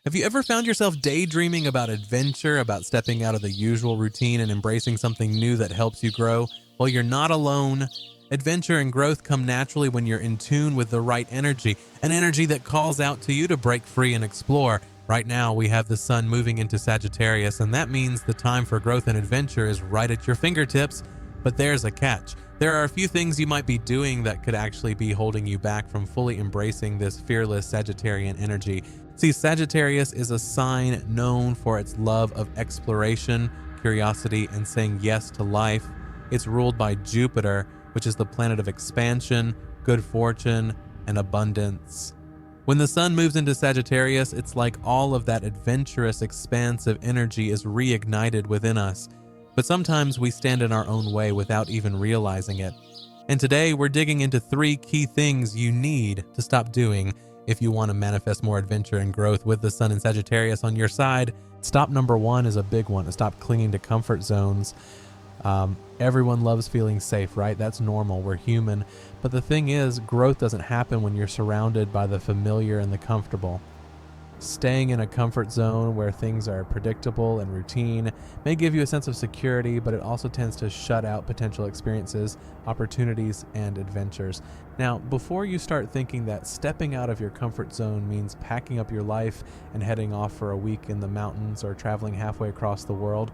Have you ever found yourself daydreaming about adventure, about stepping out of the usual routine and embracing something new that helps you grow? Well, you're not alone. Adventure and growth come naturally when you're in tune with the right energy, an energy that calls out to you to break free and explore. Right now, we have the sun moving into Sagittarius, and that means the time for growth and adventure is right at your fingertips. But there's a catch. There are a few things you might be doing that could actually be holding you back from fully embracing this fearless Sagittarian energy. See, Sagittarius is a sign known for its love of exploration, curiosity, and saying yes to life. It's ruled by Jupiter, which is the planet of expansion, good fortune, and abundance. When the sun moves into Sagittarius, it's like all of that adventurous, expansive energy is reignited within us. But sometimes we stand in our own way without even realizing it. And today we're digging into 3 key things you need to stop doing if you want to manifest more adventure and growth with the sun in Sagittarius on your side. Stop number 1 is a big one. Stop clinging to comfort zones. Everyone loves feeling safe, right? That's normal. We're human. But the thing is, growth doesn't happen when you're surrounded by the familiar and the comfortable. Staying in a comfort zone where things are predictable and routine may give you a sense of security, but it also tends to shut out potential experiences, opportunities, and adventures. Now, before you start thinking that stepping out of your comfort zone means packing up your life and heading off for a week in the mountains or traveling halfway across the world,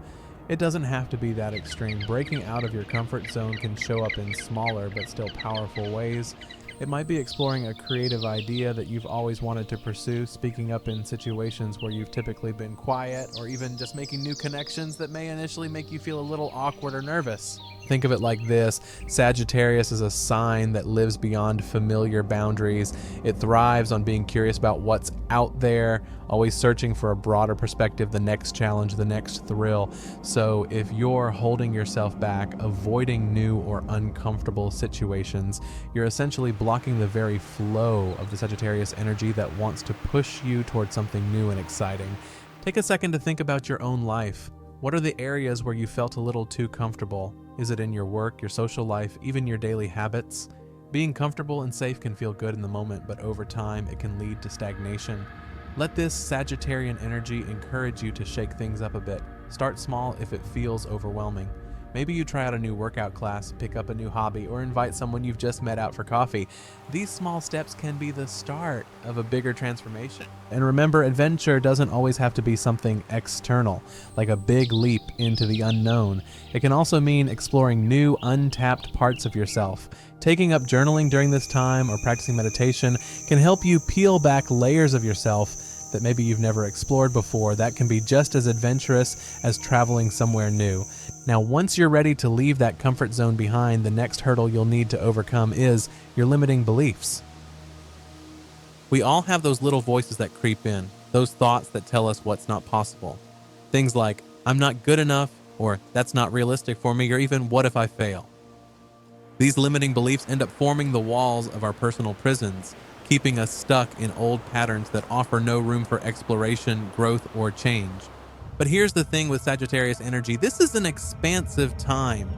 it doesn't have to be that extreme. Breaking out of your comfort zone can show up in smaller but still powerful ways. It might be exploring a creative idea that you've always wanted to pursue, speaking up in situations where you've typically been quiet, or even just making new connections that may initially make you feel a little awkward or nervous. Think of it like this: Sagittarius is a sign that lives beyond familiar boundaries. It thrives on being curious about what's out there, always searching for a broader perspective, the next challenge, the next thrill. So if you're holding yourself back, avoiding new or uncomfortable situations, you're essentially blocking the very flow of the Sagittarius energy that wants to push you towards something new and exciting. Take a second to think about your own life. What are the areas where you felt a little too comfortable? Is it in your work, your social life, even your daily habits? Being comfortable and safe can feel good in the moment, but over time it can lead to stagnation. Let this Sagittarian energy encourage you to shake things up a bit. Start small if it feels overwhelming. Maybe you try out a new workout class, pick up a new hobby, or invite someone you've just met out for coffee. These small steps can be the start of a bigger transformation. And remember, adventure doesn't always have to be something external, like a big leap into the unknown. It can also mean exploring new, untapped parts of yourself. Taking up journaling during this time or practicing meditation can help you peel back layers of yourself that maybe you've never explored before. That can be just as adventurous as traveling somewhere new. Now, once you're ready to leave that comfort zone behind, the next hurdle you'll need to overcome is your limiting beliefs. We all have those little voices that creep in, those thoughts that tell us what's not possible. Things like, I'm not good enough, or that's not realistic for me, or even what if I fail? These limiting beliefs end up forming the walls of our personal prisons, keeping us stuck in old patterns that offer no room for exploration, growth, or change. But here's the thing with Sagittarius energy: this is an expansive time.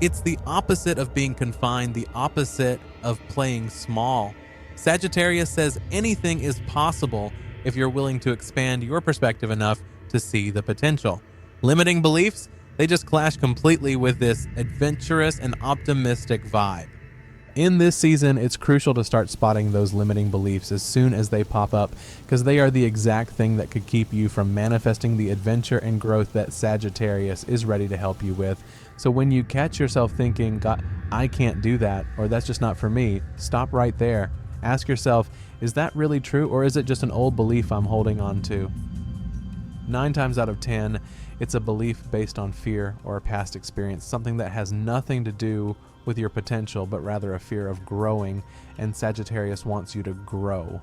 It's the opposite of being confined, the opposite of playing small. Sagittarius says anything is possible if you're willing to expand your perspective enough to see the potential. Limiting beliefs, they just clash completely with this adventurous and optimistic vibe. In this season, it's crucial to start spotting those limiting beliefs as soon as they pop up, because they are the exact thing that could keep you from manifesting the adventure and growth that Sagittarius is ready to help you with. So when you catch yourself thinking, God, I can't do that, or that's just not for me, stop right there. Ask yourself, is that really true, or is it just an old belief I'm holding on to? 9 times out of 10, it's a belief based on fear or a past experience, something that has nothing to do with your potential, but rather a fear of growing, and Sagittarius wants you to grow.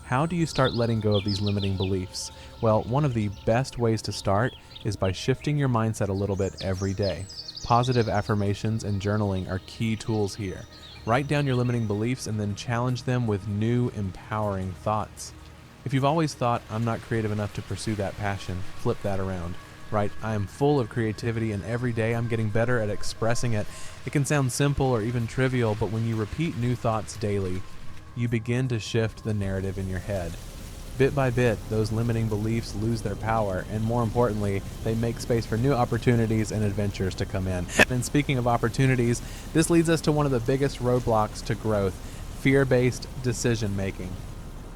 How do you start letting go of these limiting beliefs? Well, one of the best ways to start is by shifting your mindset a little bit every day. Positive affirmations and journaling are key tools here. Write down your limiting beliefs and then challenge them with new, empowering thoughts. If you've always thought, I'm not creative enough to pursue that passion, flip that around. Right? I am full of creativity, and every day I'm getting better at expressing it. It can sound simple or even trivial, but when you repeat new thoughts daily, you begin to shift the narrative in your head. Bit by bit, those limiting beliefs lose their power, and more importantly, they make space for new opportunities and adventures to come in. And speaking of opportunities, this leads us to one of the biggest roadblocks to growth: fear-based decision making.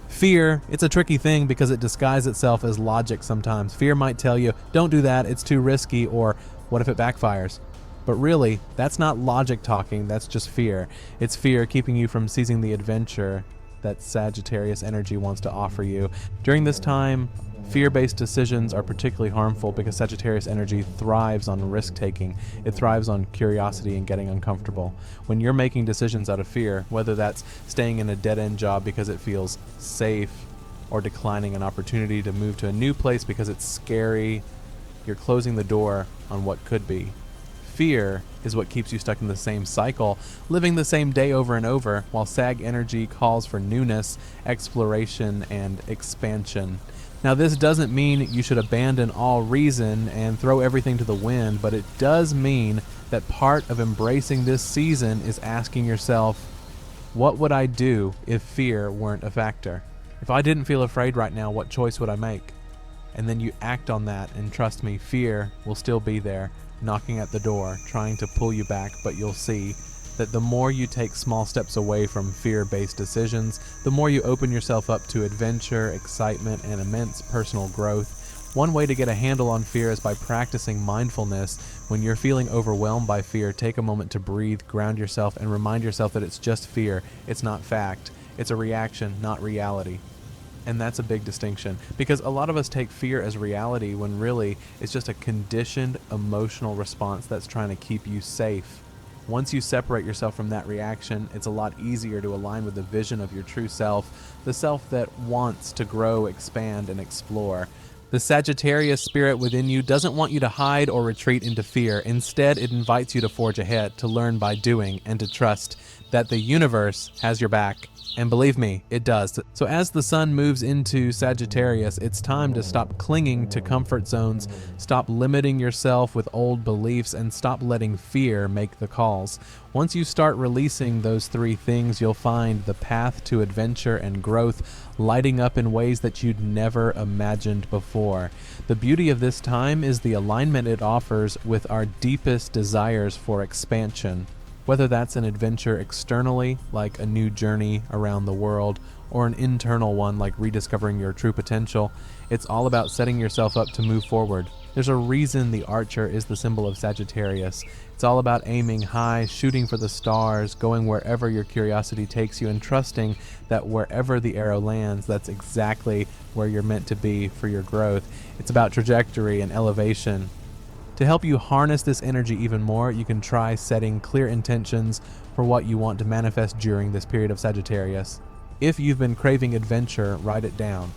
Fear, it's a tricky thing because it disguises itself as logic sometimes. Fear might tell you, don't do that, it's too risky, or what if it backfires? But really, that's not logic talking, that's just fear. It's fear keeping you from seizing the adventure that Sagittarius energy wants to offer you. During this time, fear-based decisions are particularly harmful because Sagittarius energy thrives on risk-taking. It thrives on curiosity and getting uncomfortable. When you're making decisions out of fear, whether that's staying in a dead-end job because it feels safe, or declining an opportunity to move to a new place because it's scary, you're closing the door on what could be. Fear is what keeps you stuck in the same cycle, living the same day over and over, while Sag energy calls for newness, exploration, and expansion. Now, this doesn't mean you should abandon all reason and throw everything to the wind, but it does mean that part of embracing this season is asking yourself, what would I do if fear weren't a factor? If I didn't feel afraid right now, what choice would I make? And then you act on that, and trust me, fear will still be there, knocking at the door, trying to pull you back, but you'll see that the more you take small steps away from fear-based decisions, the more you open yourself up to adventure, excitement, and immense personal growth. One way to get a handle on fear is by practicing mindfulness. When you're feeling overwhelmed by fear, take a moment to breathe, ground yourself, and remind yourself that it's just fear. It's not fact. It's a reaction, not reality. And that's a big distinction, because a lot of us take fear as reality when really it's just a conditioned emotional response that's trying to keep you safe. Once you separate yourself from that reaction, it's a lot easier to align with the vision of your true self, the self that wants to grow, expand, and explore. The Sagittarius spirit within you doesn't want you to hide or retreat into fear. Instead, it invites you to forge ahead, to learn by doing, and to trust that the universe has your back. And believe me, it does. So as the sun moves into Sagittarius, it's time to stop clinging to comfort zones, stop limiting yourself with old beliefs, and stop letting fear make the calls. Once you start releasing those three things, you'll find the path to adventure and growth lighting up in ways that you'd never imagined before. The beauty of this time is the alignment it offers with our deepest desires for expansion. Whether that's an adventure externally, like a new journey around the world, or an internal one like rediscovering your true potential, it's all about setting yourself up to move forward. There's a reason the archer is the symbol of Sagittarius. It's all about aiming high, shooting for the stars, going wherever your curiosity takes you, and trusting that wherever the arrow lands, that's exactly where you're meant to be for your growth. It's about trajectory and elevation. To help you harness this energy even more, you can try setting clear intentions for what you want to manifest during this period of Sagittarius. If you've been craving adventure, write it down.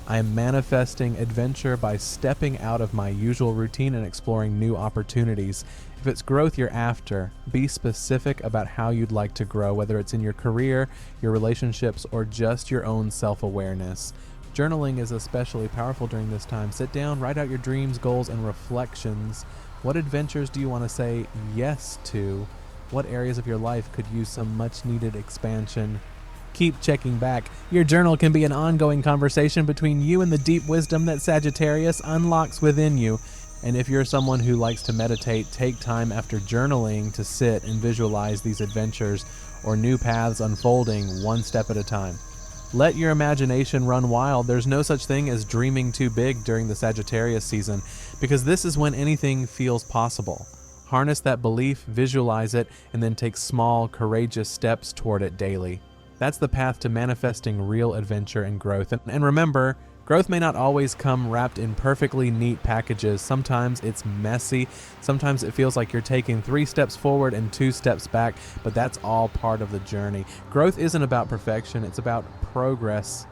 I am manifesting adventure by stepping out of my usual routine and exploring new opportunities. If it's growth you're after, be specific about how you'd like to grow, whether it's in your career, your relationships, or just your own self-awareness. Journaling is especially powerful during this time. Sit down, write out your dreams, goals, and reflections. What adventures do you want to say yes to? What areas of your life could use some much-needed expansion? Keep checking back. Your journal can be an ongoing conversation between you and the deep wisdom that Sagittarius unlocks within you. And if you're someone who likes to meditate, take time after journaling to sit and visualize these adventures or new paths unfolding one step at a time. Let your imagination run wild. There's no such thing as dreaming too big during the Sagittarius season, because this is when anything feels possible. Harness that belief, visualize it, and then take small, courageous steps toward it daily. That's the path to manifesting real adventure and growth. And remember, growth may not always come wrapped in perfectly neat packages. Sometimes it's messy. Sometimes it feels like you're taking 3 steps forward and 2 steps back, but that's all part of the journey. Growth isn't about perfection. It's about progress.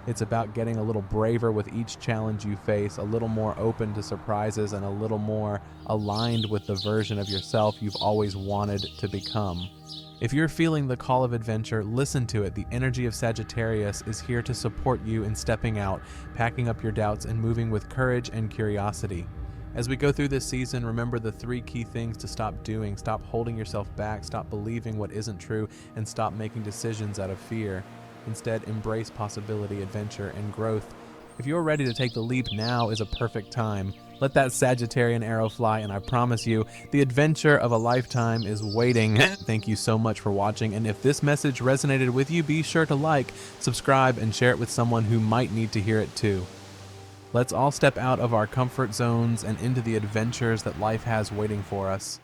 It's about getting a little braver with each challenge you face, a little more open to surprises, and a little more aligned with the version of yourself you've always wanted to become. If you're feeling the call of adventure, listen to it. The energy of Sagittarius is here to support you in stepping out, packing up your doubts, and moving with courage and curiosity. As we go through this season, remember the 3 key things to stop doing. Stop holding yourself back, stop believing what isn't true, and stop making decisions out of fear. Instead, embrace possibility, adventure, and growth. If you're ready to take the leap, now is a perfect time. Let that Sagittarian arrow fly, and I promise you, the adventure of a lifetime is waiting. Thank you so much for watching, and if this message resonated with you, be sure to like, subscribe, and share it with someone who might need to hear it too. Let's all step out of our comfort zones and into the adventures that life has waiting for us.